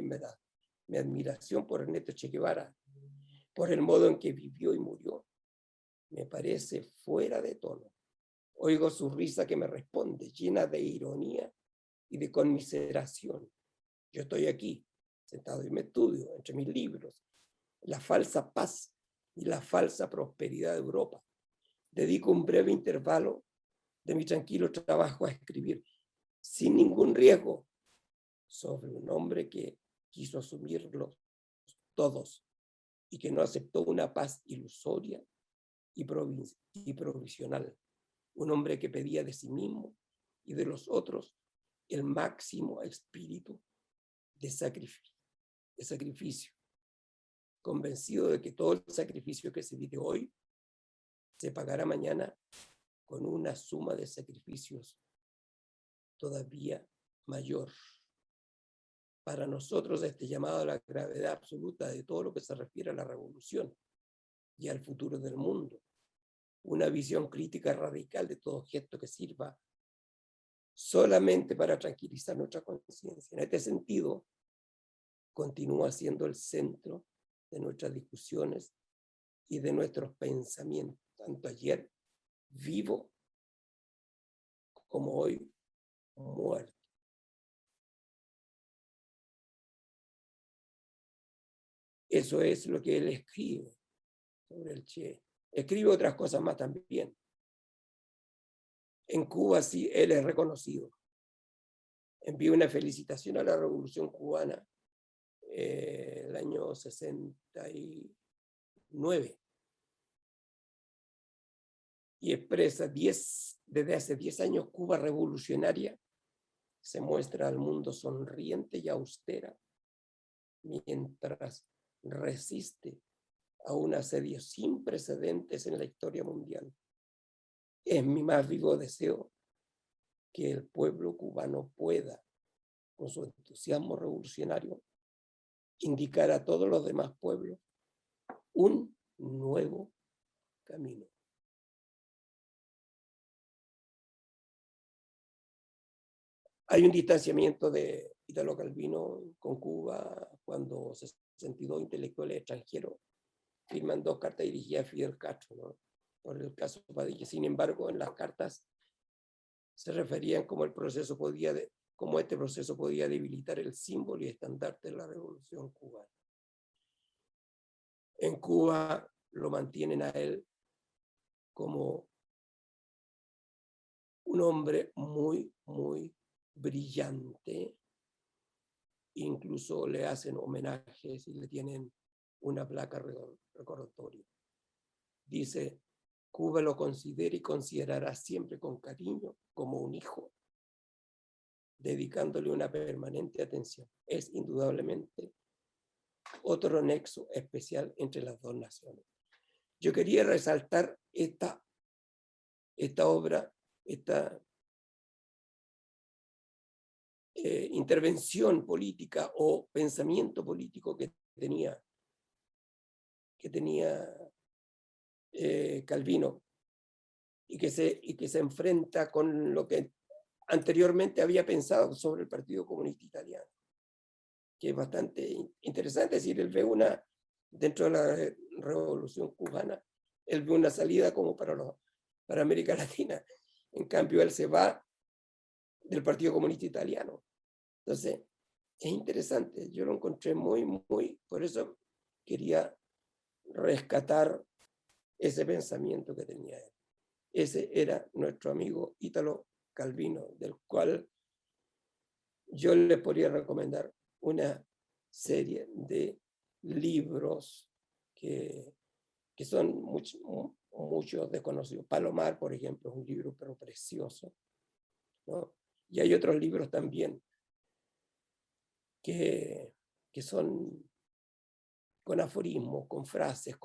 admiración por Ernesto Che Guevara, por el modo en que vivió y murió, me parece fuera de tono. Oigo su risa que me responde, llena de ironía y de conmiseración. Yo estoy aquí, sentado en mi estudio, entre mis libros, la falsa paz y la falsa prosperidad de Europa. Dedico un breve intervalo de mi tranquilo trabajo a escribir, sin ningún riesgo, sobre un hombre que quiso asumirlos todos y que no aceptó una paz ilusoria y provisional. Un hombre que pedía de sí mismo y de los otros el máximo espíritu de sacrificio, convencido de que todo el sacrificio que se vive hoy se pagará mañana con una suma de sacrificios todavía mayor. Para nosotros este llamado a la gravedad absoluta de todo lo que se refiere a la revolución y al futuro del mundo, una visión crítica radical de todo gesto que sirva solamente para tranquilizar nuestra conciencia. En este sentido, continúa siendo el centro de nuestras discusiones y de nuestros pensamientos, tanto ayer vivo como hoy muerto. Eso es lo que él escribe sobre el Che. Escribe otras cosas más también. En Cuba sí, él es reconocido. Envió una felicitación a la Revolución Cubana el año 69 y expresa desde hace 10 años Cuba revolucionaria se muestra al mundo sonriente y austera mientras resiste a un asedio sin precedentes en la historia mundial. Es mi más vivo deseo que el pueblo cubano pueda, con su entusiasmo revolucionario, indicar a todos los demás pueblos un nuevo camino. Hay un distanciamiento de Italo Calvino con Cuba cuando 62 intelectuales extranjeros firman 2 cartas dirigidas a Fidel Castro, ¿no? Por el caso Padilla. Sin embargo, en las cartas se referían como este proceso podía debilitar el símbolo y estandarte de la Revolución Cubana. En Cuba lo mantienen a él como un hombre muy, muy brillante. Incluso le hacen homenajes y le tienen una placa recordatoria. Dice: Cuba lo considera y considerará siempre con cariño como un hijo, dedicándole una permanente atención. Es indudablemente otro nexo especial entre las dos naciones. Yo quería resaltar esta obra, esta intervención política o pensamiento político que tenía Calvino y que se enfrenta con lo que anteriormente había pensado sobre el Partido Comunista Italiano, que es bastante interesante. Es decir, él ve dentro de la Revolución Cubana, él ve una salida como para para América Latina. En cambio, él se va del Partido Comunista Italiano. Entonces, es interesante. Yo lo encontré por eso quería rescatar ese pensamiento que tenía él. Ese era nuestro amigo Ítalo Calvino, del cual yo le podría recomendar una serie de libros que son muchos desconocidos. Palomar, por ejemplo, es un libro pero precioso, ¿no? Y hay otros libros también que son con aforismos, con frases,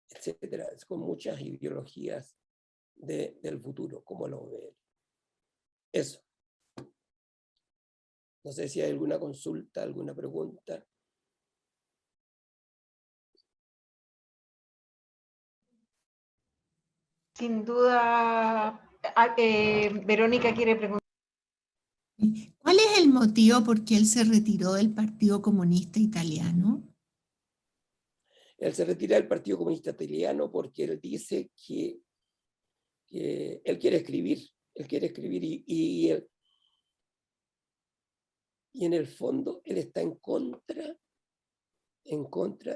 etcétera, con muchas ideologías del futuro, como lo ve él. Eso. No sé si hay alguna consulta, alguna pregunta. Sin duda, Verónica quiere preguntar. ¿Cuál es el motivo por qué él se retiró del Partido Comunista Italiano? Él se retira del Partido Comunista Italiano porque él dice que él quiere escribir y en el fondo él está en contra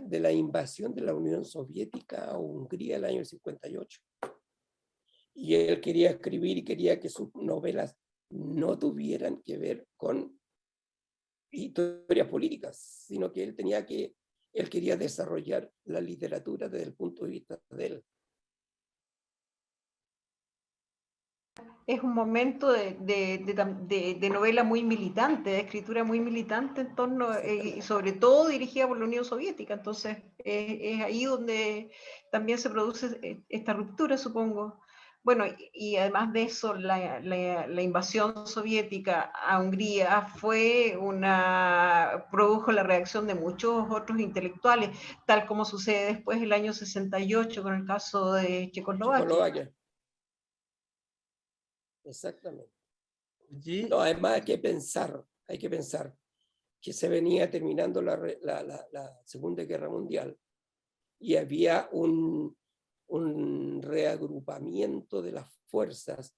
de la invasión de la Unión Soviética a Hungría el año 58. Y él quería escribir y quería que sus novelas no tuvieran que ver con historias políticas, sino que él quería desarrollar la literatura desde el punto de vista de él. Es un momento de novela muy militante, de escritura muy militante en torno, y sobre todo dirigida por la Unión Soviética. Entonces, es ahí donde también se produce esta ruptura, supongo. Bueno, y además de eso, la invasión soviética a Hungría produjo la reacción de muchos otros intelectuales, tal como sucede después del año 68 con el caso de Checoslovaquia. Exactamente. ¿Sí? No, además hay que pensar que se venía terminando la Segunda Guerra Mundial y había un reagrupamiento de las fuerzas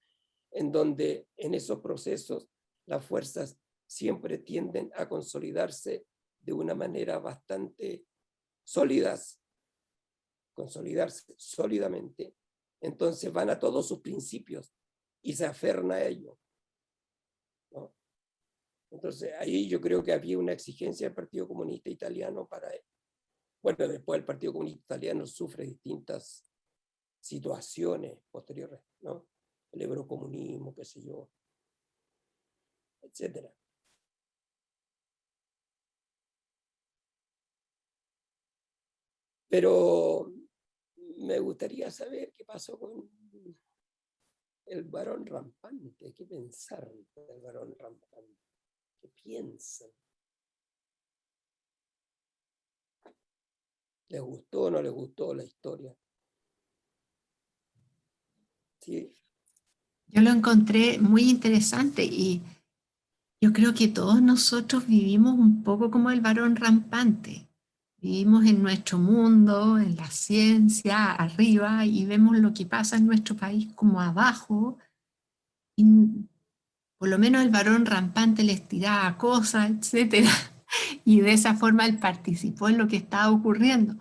en donde en esos procesos las fuerzas siempre tienden a consolidarse de una manera bastante consolidarse sólidamente. Entonces van a todos sus principios y se aferran a ello, ¿no? Entonces ahí yo creo que había una exigencia del Partido Comunista Italiano bueno, después el Partido Comunista Italiano sufre distintas situaciones posteriores, ¿no? El eurocomunismo, qué sé yo, etcétera. Pero me gustaría saber qué pasó con el varón rampante. ¿Qué pensar del varón rampante? ¿Qué piensan? ¿Les gustó o no les gustó la historia? Sí. Yo lo encontré muy interesante y yo creo que todos nosotros vivimos un poco como el varón rampante. Vivimos en nuestro mundo, en la ciencia, arriba, y vemos lo que pasa en nuestro país como abajo. Y por lo menos el varón rampante les tiraba cosas, etc. Y de esa forma él participó en lo que estaba ocurriendo.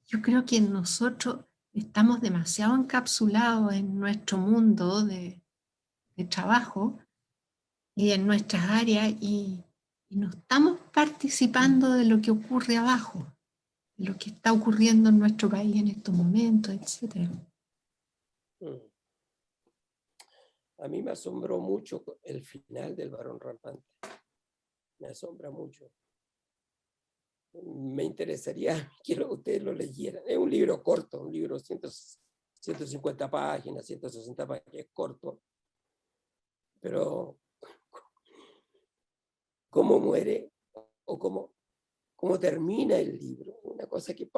Yo creo que nosotros estamos demasiado encapsulados en nuestro mundo de trabajo y en nuestras áreas y no estamos participando de lo que ocurre abajo, de lo que está ocurriendo en nuestro país en estos momentos, etc. A mí me asombró mucho el final del varón rampante. Me asombra mucho. Me interesaría que ustedes lo leyeran. Es un libro corto, un libro de 150 páginas, 160 páginas, es corto. Pero cómo muere o cómo termina el libro, una cosa que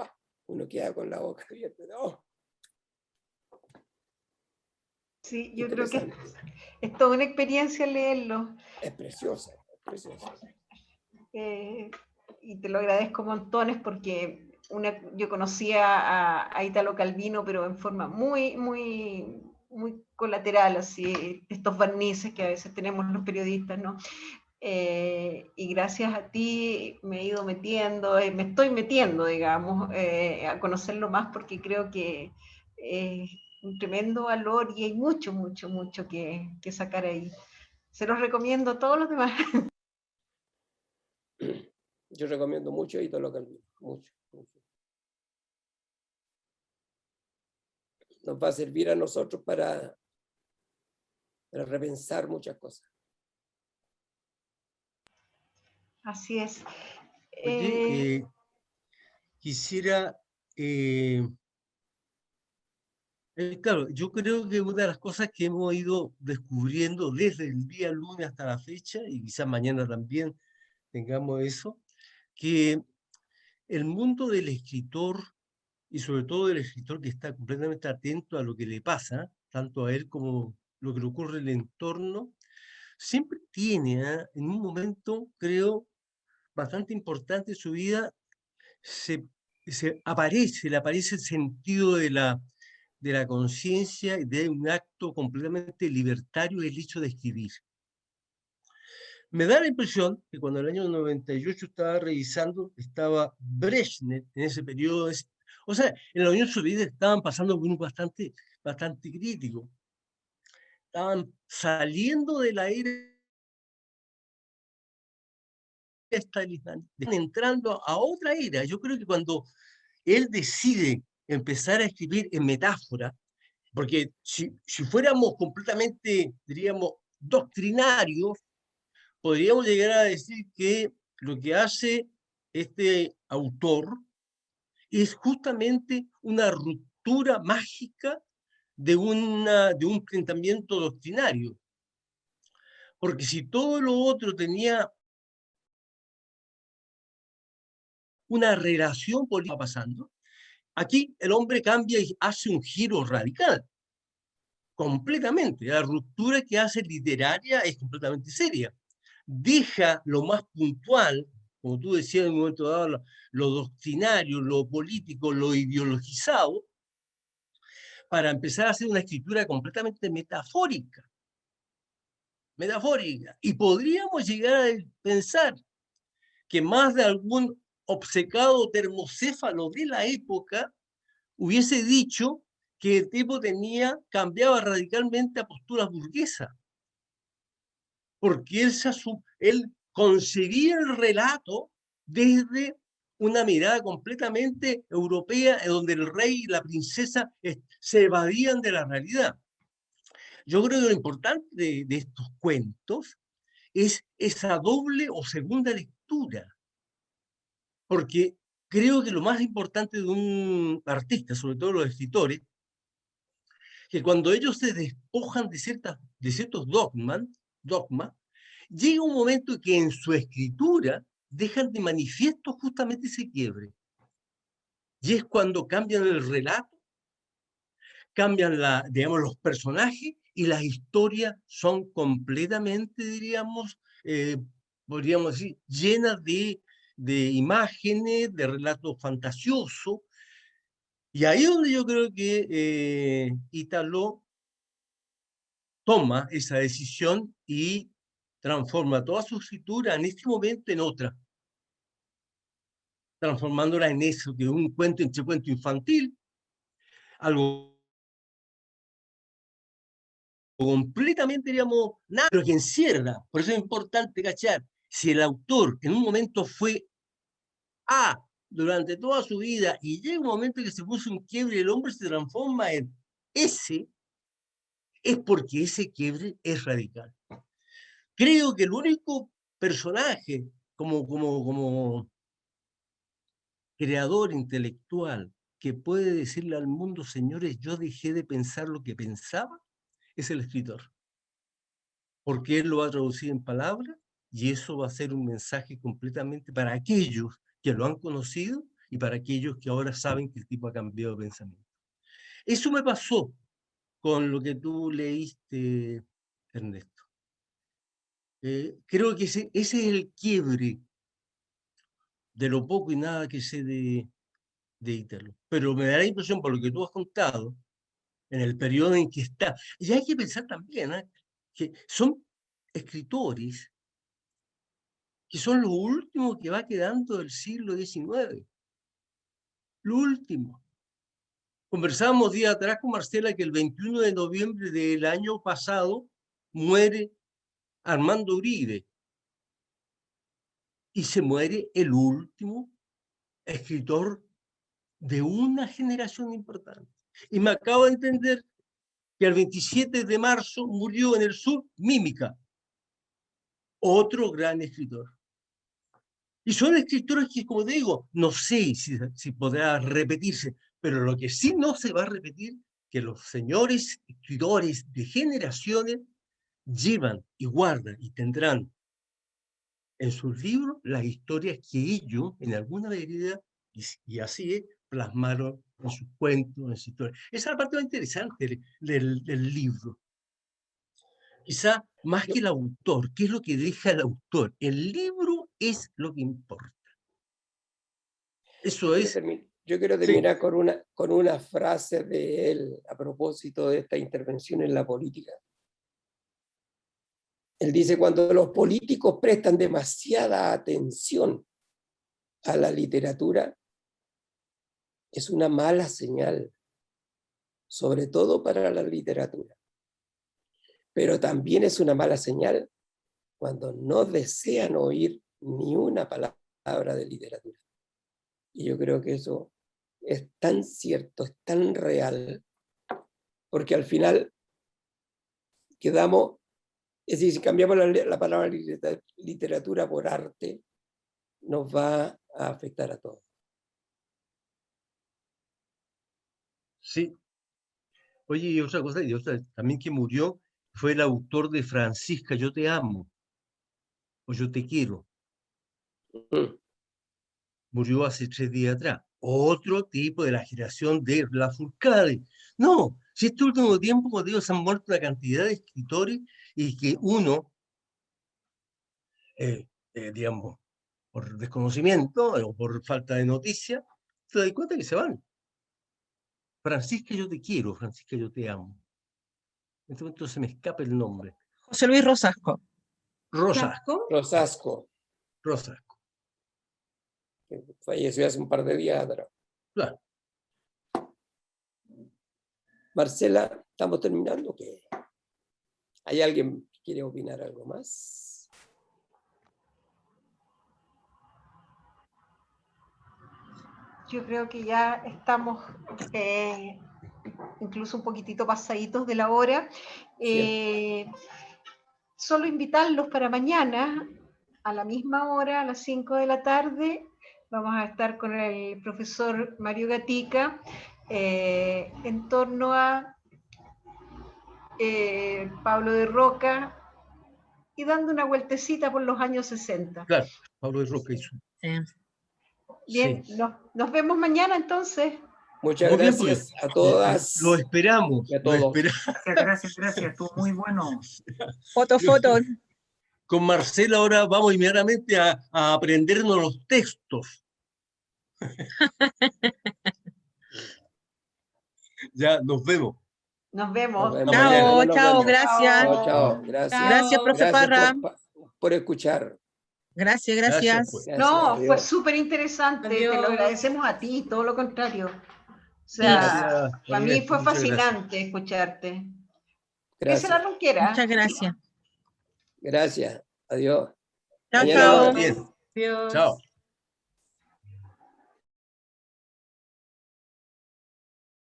uno queda con la boca abierta. ¡Oh! Sí, yo creo que es toda una experiencia leerlo. Es preciosa, es preciosa. Y te lo agradezco montones porque yo conocía a Italo Calvino, pero en forma muy, muy, muy colateral, así, estos barnices que a veces tenemos los periodistas, ¿no? Y gracias a ti me he ido metiendo, me estoy metiendo, digamos, a conocerlo más porque creo que es un tremendo valor y hay mucho, mucho, mucho que sacar ahí. Se los recomiendo a todos los demás. Yo recomiendo mucho Italo Calvino, mucho, mucho. Nos va a servir a nosotros para repensar muchas cosas. Así es. Oye, quisiera, claro, yo creo que una de las cosas que hemos ido descubriendo desde el día lunes hasta la fecha, y quizás mañana también tengamos eso, que el mundo del escritor, y sobre todo del escritor que está completamente atento a lo que le pasa, tanto a él como lo que le ocurre en el entorno, siempre tiene, en un momento, creo, bastante importante en su vida, le aparece el sentido de la conciencia y de un acto completamente libertario, el hecho de escribir. Me da la impresión que cuando en el año 98 estaba revisando, estaba Brezhnev en ese periodo, o sea, en la Unión Soviética estaban pasando por un bastante crítico. Estaban saliendo de la era Stalin, entrando a otra era. Yo creo que cuando él decide empezar a escribir en metáfora, porque si fuéramos completamente, diríamos, doctrinarios, podríamos llegar a decir que lo que hace este autor es justamente una ruptura mágica de un planteamiento doctrinario. Porque si todo lo otro tenía una relación política pasando, aquí el hombre cambia y hace un giro radical. Completamente. La ruptura que hace literaria es completamente seria. Deja lo más puntual, como tú decías en un momento dado, lo doctrinario, lo político, lo ideologizado, para empezar a hacer una escritura completamente metafórica. Metafórica. Y podríamos llegar a pensar que más de algún obcecado termocéfalo de la época hubiese dicho que el tipo cambiaba radicalmente a posturas burguesas, porque él concebía el relato desde una mirada completamente europea, en donde el rey y la princesa se evadían de la realidad. Yo creo que lo importante de estos cuentos es esa doble o segunda lectura, porque creo que lo más importante de un artista, sobre todo los escritores, que cuando ellos se despojan de ciertos dogmas, llega un momento que en su escritura dejan de manifiesto justamente ese quiebre. Y es cuando cambian el relato, cambian los personajes y las historias son completamente, podríamos decir, llenas de imágenes, de relatos fantasiosos. Y ahí es donde yo creo que Italo toma esa decisión y transforma toda su escritura en este momento en otra, transformándola en eso, que es un cuento entre cuento infantil, algo completamente, nada, pero que encierra. Por eso es importante cachar, si el autor en un momento fue A durante toda su vida y llega un momento que se puso un quiebre y el hombre se transforma en S, es porque ese quiebre es radical. Creo que el único personaje como creador intelectual que puede decirle al mundo, señores, yo dejé de pensar lo que pensaba, es el escritor. Porque él lo va a traducir en palabras y eso va a ser un mensaje completamente para aquellos que lo han conocido y para aquellos que ahora saben que el tipo ha cambiado de pensamiento. Eso me pasó con lo que tú leíste, Ernesto. Creo que ese es el quiebre de lo poco y nada que sé de de Ítalo, pero me da la impresión, por lo que tú has contado, en el periodo en que está, y hay que pensar también, que son escritores que son lo último que va quedando del siglo XIX. Lo último. Conversábamos días atrás con Marcela que el 21 de noviembre del año pasado muere Armando Uribe. Y se muere el último escritor de una generación importante. Y me acabo de entender que el 27 de marzo murió en el sur Mímica, otro gran escritor. Y son escritores que, como te digo, no sé si podrá repetirse, pero lo que sí no se va a repetir, que los señores escritores de generaciones llevan y guardan y tendrán en sus libros las historias que ellos, en alguna medida, y así es, plasmaron en sus cuentos, en su historia. Esa es la parte más interesante del libro. Quizá más que el autor, ¿qué es lo que deja el autor? El libro es lo que importa. Eso es. Yo quiero terminar con una frase de él a propósito de esta intervención en la política. Él dice, cuando los políticos prestan demasiada atención a la literatura, es una mala señal, sobre todo para la literatura. Pero también es una mala señal cuando no desean oír ni una palabra de literatura. Y yo creo que eso es tan cierto, es tan real, porque al final quedamos, es decir, si cambiamos la palabra literatura por arte, nos va a afectar a todos. Sí. Oye, y otra cosa, también que murió, fue el autor de Francisca, Yo te amo, o Yo te quiero. Murió hace 3 días atrás. Otro tipo de la generación de Lafourcade. No, si este último tiempo, como digo, se han muerto una cantidad de escritores y que uno, digamos, por desconocimiento o por falta de noticia, te das cuenta que se van. Francisca, yo te quiero, Francisca, yo te amo. En este momento se me escapa el nombre. José Luis Rosasco. Rosasco. Que falleció hace un par de días atrás. Claro. Marcela, ¿estamos terminando? ¿Qué? ¿Hay alguien que quiere opinar algo más? Yo creo que ya estamos incluso un poquitito pasaditos de la hora. Solo invitarlos para mañana, a la misma hora, a las 5 de la tarde, vamos a estar con el profesor Mario Gatica en torno a Pablo de Roca y dando una vueltecita por los años 60. Claro, Pablo de Roca hizo. Bien, sí. Nos vemos mañana entonces. Muchas gracias a todas. Lo esperamos. Y a todos. Gracias, estuvo muy bueno. Foto. Con Marcela ahora vamos inmediatamente a aprendernos los textos. Ya, nos vemos. Nos vemos. Chao, gracias. Chao, gracias. Gracias, profe Parra. Por escuchar. Gracias. Pues. No, fue súper interesante. Te lo agradecemos a ti, todo lo contrario. O sea, para mí fue fascinante escucharte. Gracias. Que se la ronquera. Muchas gracias. Gracias. Adiós. Chao. Chao.